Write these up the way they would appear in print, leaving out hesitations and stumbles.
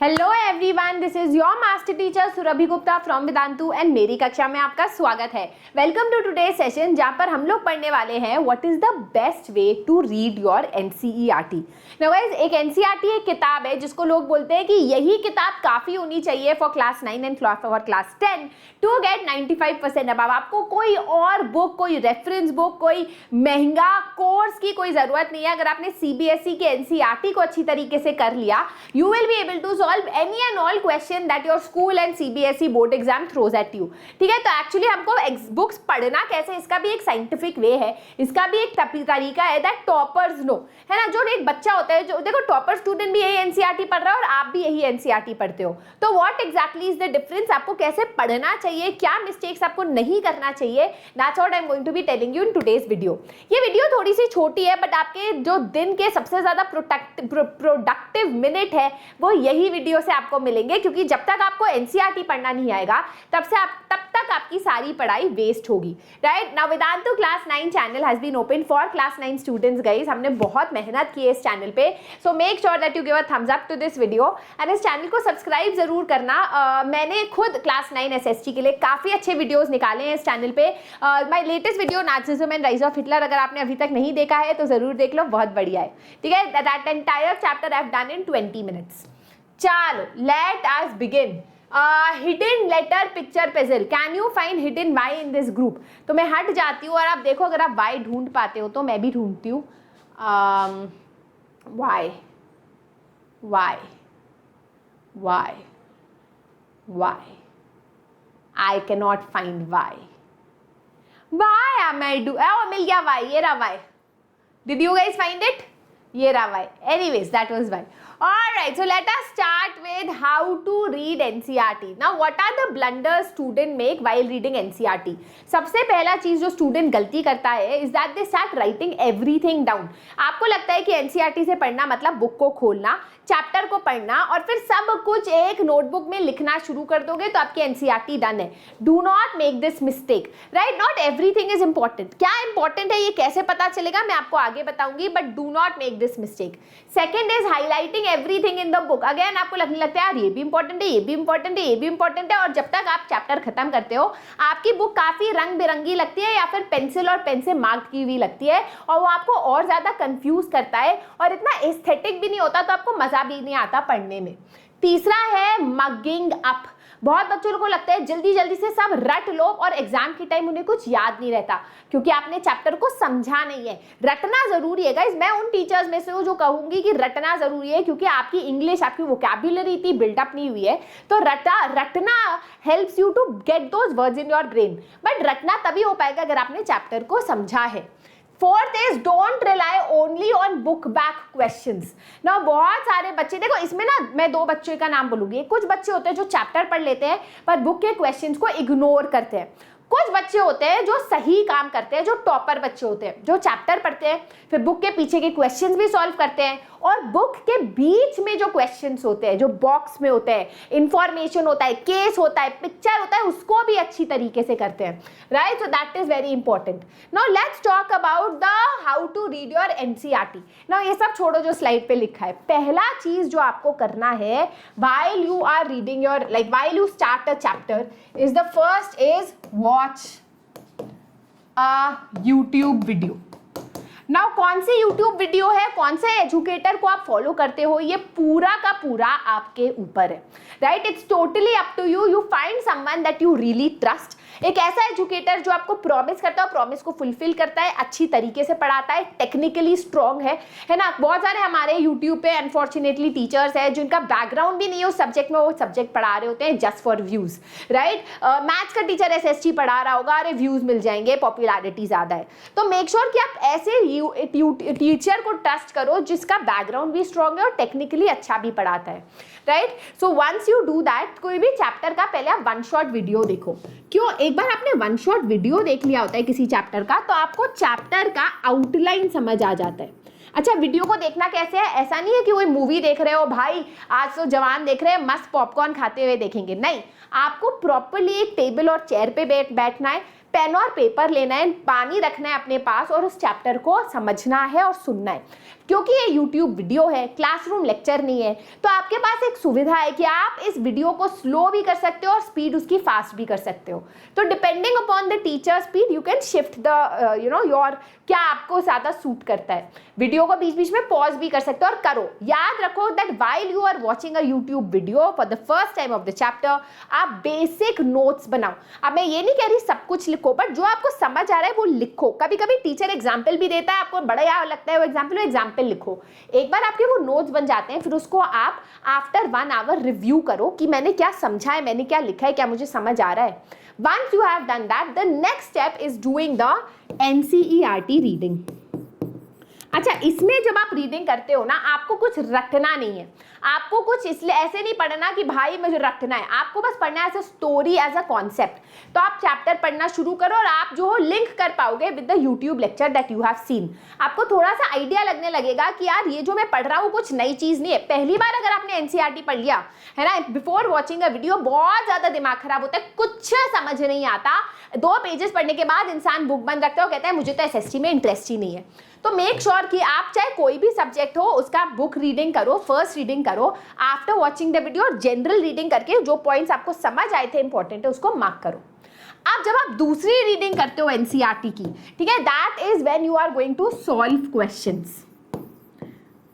Hello everyone, this is your master teacher Surabhi Gupta from Vedantu and मेरी कक्षा में आपका स्वागत है। वेलकम टू टुडे सेशन जहाँ पर हम लोग पढ़ने वाले हैं what is the best way to read your NCERT. Now guys, एक एनसीईआरटी एक किताब है जिसको लोग बोलते हैं कि यही किताब काफ़ी होनी चाहिए for class 9 and for class 10 to get 95% above. आपको कोई और बुक, कोई रेफरेंस बुक, कोई महंगा कोर्स की कोई ज़रूरत नहीं है। अगर आपने सीबीएसई के एनसीईआरटी को अच्छी तरीके से कर लिया, you will be able to solve any and all question that your school and CBSE board exam throws at you। ठीक है, तो एक्चुअली हमको बुक्स पढ़ना कैसे, इसका भी एक साइंटिफिक वे है, इसका भी एक तरीका है दैट टॉपर्स नो, है ना। जो एक बच्चा होता है, जो देखो टॉपर स्टूडेंट भी यही एनसीईआरटी पढ़ रहा है और आप भी यही एनसीईआरटी पढ़ते हो, तो what exactly is the difference, आपको कैसे पढ़ना चाहिए, क्या मिस्टेक्स आपको नहीं करना चाहिए, that's what I am going to be telling you in today's video. ये वीडियो थोड़ी सी छोटी है बट आपके जो दिन के सबसे ज्यादा प्रोडक्टिव मिनट है वो यही वीडियो से आपको मिलेंगे, क्योंकि जब तक आपको एनसीईआरटी पढ़ना नहीं आएगा तब तक आपकी सारी पढ़ाई वेस्ट होगी, right. Now Vedantu class 9 channel has been open for class 9 students guys. हमने बहुत मेहनत की है इस चैनल पे, so make sure that you give a thumbs up to this video and इस चैनल को सब्सक्राइब जरूर करना। मैंने खुद क्लास 9 एसएसटी के लिए काफी अच्छे वीडियोस निकाले हैं इस चैनल पे। My latest video Nazism and rise of Hitler, अगर आपने अभी तक नहीं देखा है तो जरूर देख लो, बहुत बढ़िया है। ठीक है, that entire chapter I have done in 20 minutes. चलो let us begin. Hidden letter picture puzzle, can you find hidden Y in this group. तो मैं हट जाती हूँ और आप देखो, अगर आप वाई ढूंढ पाते हो तो मैं भी ढूंढती हूँ। Y Y Y Y I can not find Y. Why am I do, मिल गया वाई, ये रहा Y. Did you guys find it? ये रहा Y. Anyways that was Y. Alright, so let us start with how to read NCERT. Now, what are the blunders student make while reading NCERT? सबसे पहला चीज जो student गलती करता है is that they start writing everything down. आपको लगता है कि NCERT से पढ़ना मतलब बुक को खोलना, चैप्टर को पढ़ना और फिर सब कुछ एक नोटबुक में लिखना शुरू कर दोगे तो आपकी NCERT डन है। Do not make this mistake, right. Not everything is important. क्या इंपॉर्टेंट है ये कैसे पता चलेगा, मैं आपको आगे बताऊंगी, but do not make this mistake. Second is highlighting everything in the book. Again आपको लगने लगता है यार ये भी इंपॉर्टेंट है, ये भी इंपॉर्टेंट है, ये भी इंपॉर्टेंट है, और जब तक आप चैप्टर खत्म करते हो आपकी बुक काफी रंग बिरंगी लगती है या फिर पेंसिल और पेन से मार्क की हुई लगती है और वो आपको और ज्यादा कंफ्यूज करता है और इतना एस्थेटिक भी नहीं होता, तो आपको मजा भी नहीं आता पढ़ने में। तीसरा है मगिंग अप। बहुत बच्चों को लगता है जल्दी जल्दी से सब रट लो और एग्जाम के टाइम उन्हें कुछ याद नहीं रहता क्योंकि आपने चैप्टर को समझा नहीं है। रटना जरूरी है गाइस, मैं उन टीचर्स में से हूँ जो कहूंगी कि रटना जरूरी है, क्योंकि आपकी इंग्लिश, आपकी वोकैब्युलरी इतनी बिल्डअप नहीं हुई है, तो रटना helps you to get those words in your brain. But रटना तभी हो पाएगा अगर आपने चैप्टर को समझा है। Fourth is don't rely only on book back questions. ना बहुत सारे बच्चे, देखो इसमें ना मैं दो बच्चों का नाम बोलूंगी। कुछ बच्चे होते हैं जो चैप्टर पढ़ लेते हैं पर बुक के क्वेश्चंस को इग्नोर करते हैं। कुछ बच्चे होते हैं जो सही काम करते हैं, जो टॉपर बच्चे होते हैं, जो चैप्टर पढ़ते हैं फिर बुक के पीछे के क्वेश्चंस भी सॉल्व करते हैं और बुक के बीच में जो क्वेश्चंस होते हैं, जो बॉक्स में होते हैं, इंफॉर्मेशन होता है, केस होता है, पिक्चर होता है, उसको भी अच्छी तरीके से करते हैं, right. So that is very important. Now let's talk about the how to read your NCERT. Now ये सब छोड़ो जो स्लाइड पे लिखा है। पहला चीज जो आपको करना है while you are reading your, like while you start a chapter, is the first is watch a YouTube video। Now कौन सी YouTube वीडियो है, कौन से एजुकेटर को आप फॉलो करते हो, ये पूरा का पूरा आपके ऊपर है, right. It's totally up to you. You find someone that you really trust, एक ऐसा एजुकेटर जो आपको प्रॉमिस करता है, प्रॉमिस को फुलफिल करता है, अच्छी तरीके से पढ़ाता है, टेक्निकली स्ट्रॉन्ग है ना। बहुत सारे हमारे यूट्यूब पे अनफॉर्चुनेटली टीचर्स हैं जिनका बैकग्राउंड भी नहीं है उस सब्जेक्ट में, वो सब्जेक्ट पढ़ा रहे होते हैं just for views, right. Maths का टीचर एसएसटी पढ़ा रहा होगा, अरे व्यूज मिल जाएंगे, पॉपुलैरिटी ज्यादा है। तो मेक श्योर कि आप ऐसे टीचर को ट्रस्ट करो जिसका बैकग्राउंड भी स्ट्रॉन्ग है और टेक्निकली अच्छा भी पढ़ाता है, right. So once you do that, कोई भी चैप्टर का पहले आप वन शॉट वीडियो देखो। क्यों? एक बार आपने वन शॉट वीडियो देख लिया होता है किसी चैप्टर का तो आपको चैप्टर का आउटलाइन समझ आ जाता है। अच्छा, वीडियो को देखना कैसे है, ऐसा नहीं है कि कोई मूवी देख रहे हो, भाई आज तो जवान देख रहे हैं मस्त पॉपकॉर्न खाते हुए देखेंगे, नहीं। आपको प्रॉपरली एक टेबल और चेयर पे बैठना है, पेन और पेपर लेना है, पानी रखना है अपने पास और उस चैप्टर को समझना है और सुनना है। क्योंकि ये YouTube वीडियो है, क्लासरूम लेक्चर नहीं है, तो आपके पास एक सुविधा है कि आप इस वीडियो को स्लो भी कर सकते हो और स्पीड उसकी फास्ट भी कर सकते हो। तो depending upon the teacher speed you can shift the your क्या आपको ज़्यादा सूट करता है। वीडियो को बीच बीच में पॉज भी कर सकते हो और करो। याद रखो that while you are watching a YouTube video for the first time of the chapter, आप बेसिक नोट्स बनाओ। अब मैं ये नहीं कह रही सब कुछ लिखो, बट जो आपको समझ आ रहा है वो लिखो। कभी कभी टीचर एग्जाम्पल भी देता है, आपको बड़ा याद लगता है वो एग्जाम्पल लिखो। एक बार आपके वो नोट्स बन जाते हैं, फिर उसको आप आफ्टर 1 आवर रिव्यू करो कि मैंने क्या समझा है, मैंने क्या लिखा है, क्या मुझे समझ आ रहा है। Once you have done that, the next step is doing the NCERT reading. अच्छा, इसमें जब आप रीडिंग करते हो ना, आपको कुछ रटना नहीं है, आपको कुछ इसलिए ऐसे नहीं पढ़ना कि भाई मुझे रटना है, आपको बस पढ़ना है as a story, as a concept. तो आप चैप्टर पढ़ना शुरू करो और आप जो लिंक कर पाओगे with the YouTube lecture that you have seen. आपको थोड़ा सा आइडिया लगने लगेगा कि यार ये जो मैं पढ़ रहा हूँ कुछ नई चीज़ नहीं है। पहली बार अगर आपने एनसीईआरटी पढ़ लिया है ना, बिफोर वॉचिंग अ वीडियो बहुत ज़्यादा दिमाग खराब होता है, कुछ समझ नहीं आता। 2 पेजेस पढ़ने के बाद इंसान बुक बंद रखता है और कहता है मुझे तो एसएसटी में इंटरेस्ट ही नहीं है। तो मेक श्योर कि आप चाहे कोई भी सब्जेक्ट हो उसका बुक रीडिंग करो, फर्स्ट रीडिंग करो आफ्टर वॉचिंग द वीडियो, और जनरल रीडिंग करके जो पॉइंट्स आपको समझ आए थे इंपॉर्टेंट है उसको मार्क करो। अब जब आप दूसरी रीडिंग करते हो एनसीईआरटी की, ठीक है, that is when you are going to solve questions.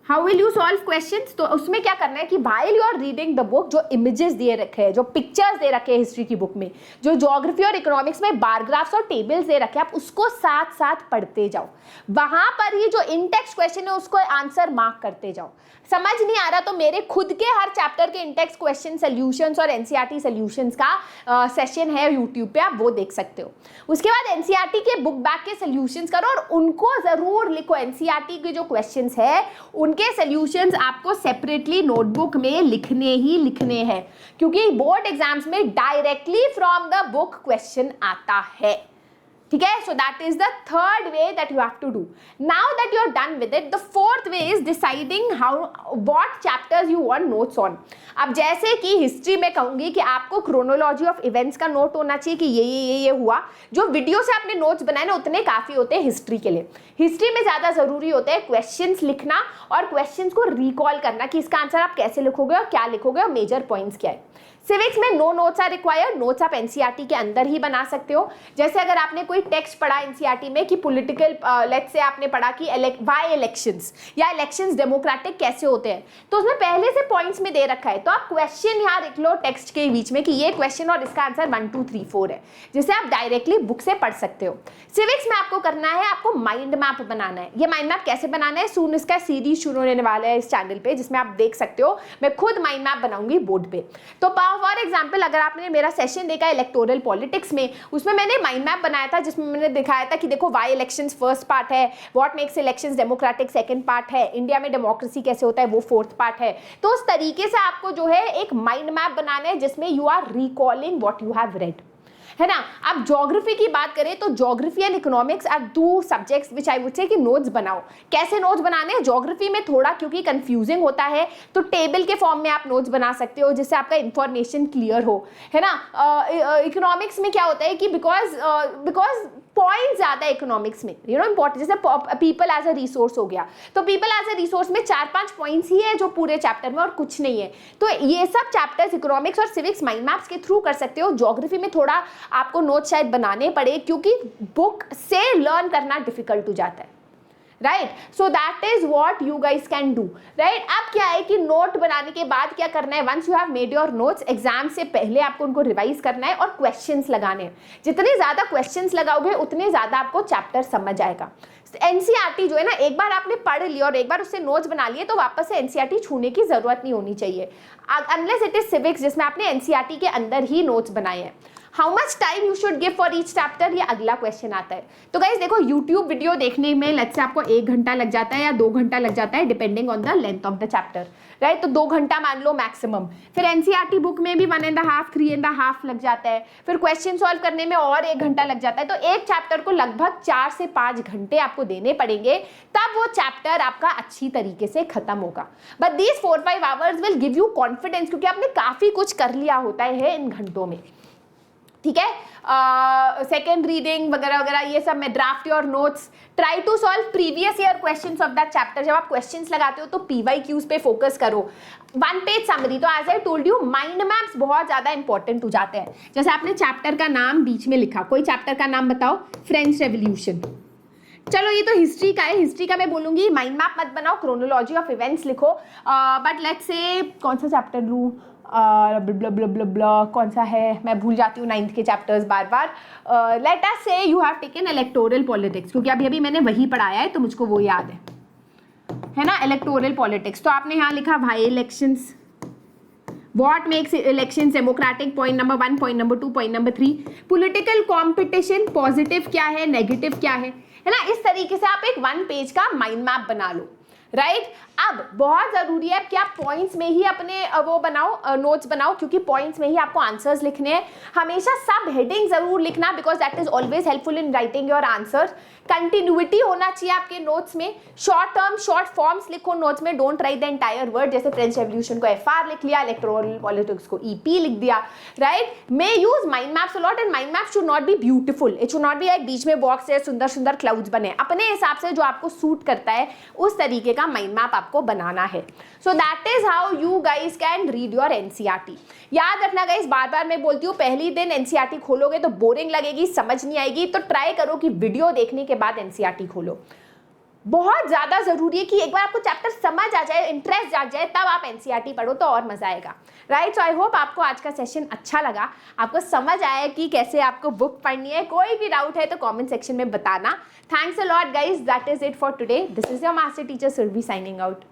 How will you solve questions? तो उसमें क्या करना है कि while you are reading the book, जो इमेजेस दे रखे हैं, जो पिक्चर्स दे रखे हैं हिस्ट्री की बुक में, जो ज्योग्राफी और इकोनॉमिक्स में बार ग्राफ्स और टेबल्स दे रखे हैं, आप उसको साथ साथ पढ़ते जाओ। वहां पर ही जो इन टेक्स्ट क्वेश्चन है उसको आंसर मार्क करते जाओ। समझ नहीं आ रहा तो मेरे खुद के हर चैप्टर के इंटेक्स क्वेश्चन सॉल्यूशंस और एनसीईआरटी सॉल्यूशंस का सेशन है यूट्यूब पे, आप वो देख सकते हो। उसके बाद एनसीईआरटी के बुक बैक के सॉल्यूशंस करो और उनको जरूर लिखो। एनसीईआरटी के जो क्वेश्चंस है उनके सॉल्यूशंस आपको सेपरेटली नोटबुक में लिखने ही लिखने हैं, क्योंकि बोर्ड एग्जाम्स में directly from the book question आता है। ठीक है, so that is the third way that you have to do. Now that you are done with it, the fourth way is deciding how what chapters you want notes on. अब जैसे कि history में कहूंगी कि आपको chronology of events का note होना चाहिए कि ये हुआ। जो वीडियो से आपने नोट्स बनाए ना उतने काफी होते हैं हिस्ट्री के लिए। हिस्ट्री में ज्यादा जरूरी होता है क्वेश्चंस लिखना और क्वेश्चंस को रिकॉल करना कि इसका आंसर आप कैसे लिखोगे और क्या लिखोगे और मेजर पॉइंट्स क्या है। सिविक्स में no notes are required, notes आप एनसीईआरटी के अंदर ही बना सकते हो। जैसे अगर आपने कोई टेक्स्ट पढ़ा एनसीईआरटी में कि पॉलिटिकल लेट्स से आपने पढ़ा कि वाई इलेक्शंस या इलेक्शंस डेमोक्रेटिक कैसे होते हैं, तो उसमें पहले से पॉइंट्स में दे रखा है, तो आप क्वेश्चन यहाँ लिख लो टेक्स्ट के बीच में कि ये क्वेश्चन और इसका आंसर 1 2 3 4 है, जिसे आप डायरेक्टली बुक से पढ़ सकते हो। सिविक्स में आपको करना है, आपको माइंड मैप बनाना है। ये माइंड मैप कैसे बनाना है, सून इसका सीरीज शुरू होने वाला है इस चैनल पे, जिसमें आप देख सकते हो। मैं खुद माइंड मैप बनाऊंगी बोर्ड पे। तो फॉर एग्जाम्पल अगर आपने मेरा सेशन देखा इलेक्टोरल पॉलिटिक्स में, उसमें मैंने माइंड मैप बनाया था जिसमें मैंने दिखाया था कि देखो वाई इलेक्शंस फर्स्ट पार्ट है, what makes elections democratic second part है, इंडिया में डेमोक्रेसी कैसे होता है वो फोर्थ पार्ट है। तो उस तरीके से आपको जो है एक माइंड मैप बनाना है जिसमें you are recalling what you have read, है ना। अब ज्योग्राफी की बात करें तो geography and economics are 2 subjects which I would say कि नोट्स बनाओ। कैसे नोट्स बनाने हैं? ज्योग्राफी में थोड़ा क्योंकि कंफ्यूजिंग होता है तो टेबल के फॉर्म में आप नोट्स बना सकते हो जिससे आपका इंफॉर्मेशन क्लियर हो, है ना। इकोनॉमिक्स में क्या होता है कि बिकॉज पॉइंट ज्यादा है इकोनॉमिक्स में, यू नो इंपॉर्टेंट। जैसे पीपल एज अ रिसोर्स हो गया, तो पीपल एज अ रिसोर्स में 4-5 पॉइंट्स ही है जो पूरे चैप्टर में और कुछ नहीं है। तो ये सब चैप्टर्स इकोनॉमिक्स और सिविक्स माइंड मैप्स के थ्रू कर सकते हो। ज्योग्राफी में थोड़ा आपको नोट शायद बनाने पड़े क्योंकि बुक से लर्न करना डिफिकल्ट हो जाता है, right. So that is what you guys can do, right. अब क्या है कि नोट बनाने के बाद क्या करना है, once you have made your notes, exam से पहले आपको उनको रिवाइज करना है और क्वेश्चंस लगाने हैं। जितने ज्यादा क्वेश्चंस लगाओगे उतने ज्यादा आपको चैप्टर समझ आएगा। एनसीईआरटी जो है ना, एक बार आपने पढ़ लिया और एक बार उससे नोट्स बना लिए तो वापस से एनसीईआरटी छूने की जरूरत नहीं होनी चाहिए, अनलेस इट इज सिविक्स जिसमें आपने एनसीईआरटी के अंदर ही नोट्स बनाए हैं। How much time you should give for each chapter, ये अगला क्वेश्चन आता है। तो गाइस देखो, यूट्यूब वीडियो देखने में लेट्स से आपको 1 घंटा लग जाता है या 2 घंटा लग जाता है depending on the length of the chapter, right. तो 2 घंटा मान लो मैक्सिमम। फिर एनसीईआरटी बुक में भी 1.5 3.5 लग जाता है। फिर क्वेश्चन सॉल्व करने में और 1 घंटा लग जाता है। तो एक चैप्टर को लगभग 4 से 5 घंटे आपको देने पड़ेंगे, तब वो चैप्टर आपका अच्छी तरीके से खत्म होगा। But these 4-5 hours will give you confidence, क्योंकि आपने काफी कुछ कर लिया होता है इन घंटों में। ठीक है। सेकेंड रीडिंग वगैरह वगैरह ये सब में draft your notes, try to solve previous year questions of that chapter. जब आप क्वेश्चंस लगाते हो तो PYQs पे फोकस करो। 1 पेज समरी, तो as I told you mind maps बहुत ज्यादा इंपॉर्टेंट हो जाते हैं। जैसे आपने चैप्टर का नाम बीच में लिखा, कोई चैप्टर का नाम बताओ, फ्रेंच रेवोल्यूशन, चलो ये तो हिस्ट्री का है, हिस्ट्री का मैं बोलूंगी माइंड मैप मत बनाओ, क्रोनोलॉजी ऑफ इवेंट्स लिखो। बट लेट्स से कौन सा चैप्टर लूँ, कौन सा है, मैं भूल जाती हूँ 9th के चैप्टर्स बार बार। लेट अस से you have taken electoral politics, क्योंकि अभी अभी मैंने वही पढ़ाया है तो मुझको वो याद है ना, इलेक्टोरल पॉलिटिक्स। तो आपने यहाँ लिखा भाई elections, What makes elections democratic? Point number 1, point number 2, point number 3. Political competition, positive क्या है, नेगेटिव क्या है ना। इस तरीके से आप एक 1 पेज का माइंड मैप बना लो, राइट। अब बहुत जरूरी है कि आप पॉइंट्स में ही अपने वो बनाओ, नोट्स बनाओ, क्योंकि पॉइंट्स में ही आपको आंसर्स लिखने हैं। हमेशा सब हेडिंग जरूर लिखना, because that is always helpful in writing your answers. Continuity होना चाहिए आपके नोट्स में। शॉर्ट टर्म शॉर्ट फॉर्म्स लिखो नोट्स में, don't write the entire word. जैसे फ्रेंच रेवोल्यूशन को FR लिख लिया, इलेक्टोरल पॉलिटिक्स को EP लिख दिया, right. May use mind maps a lot and mind map should not be beautiful, it should not be like बीच में बॉक्स है, सुंदर सुंदर क्लाउड्स बने। अपने हिसाब से जो आपको सूट करता है उस तरीके का माइंड मैप आपको बनाना है। So that is how you guys can read your NCERT। याद रखना गाइज, बार बार मैं बोलती हूँ, पहली दिन NCERT खोलोगे तो बोरिंग लगेगी, समझ नहीं आएगी, तो ट्राई करो कि वीडियो देखने के बाद NCERT खोलो। बहुत ज्यादा जरूरी है कि एक बार आपको चैप्टर समझ आ जाए, इंटरेस्ट जाग जाए, तब आप NCERT पढ़ो तो और मजा आएगा, राइट। सो आई होप आपको आज का सेशन अच्छा लगा, आपको समझ आया कि कैसे आपको बुक पढ़नी है। कोई भी डाउट है तो कमेंट सेक्शन में बताना। Thanks a lot guys, that is it for today. This is your master teacher Surabhi signing out.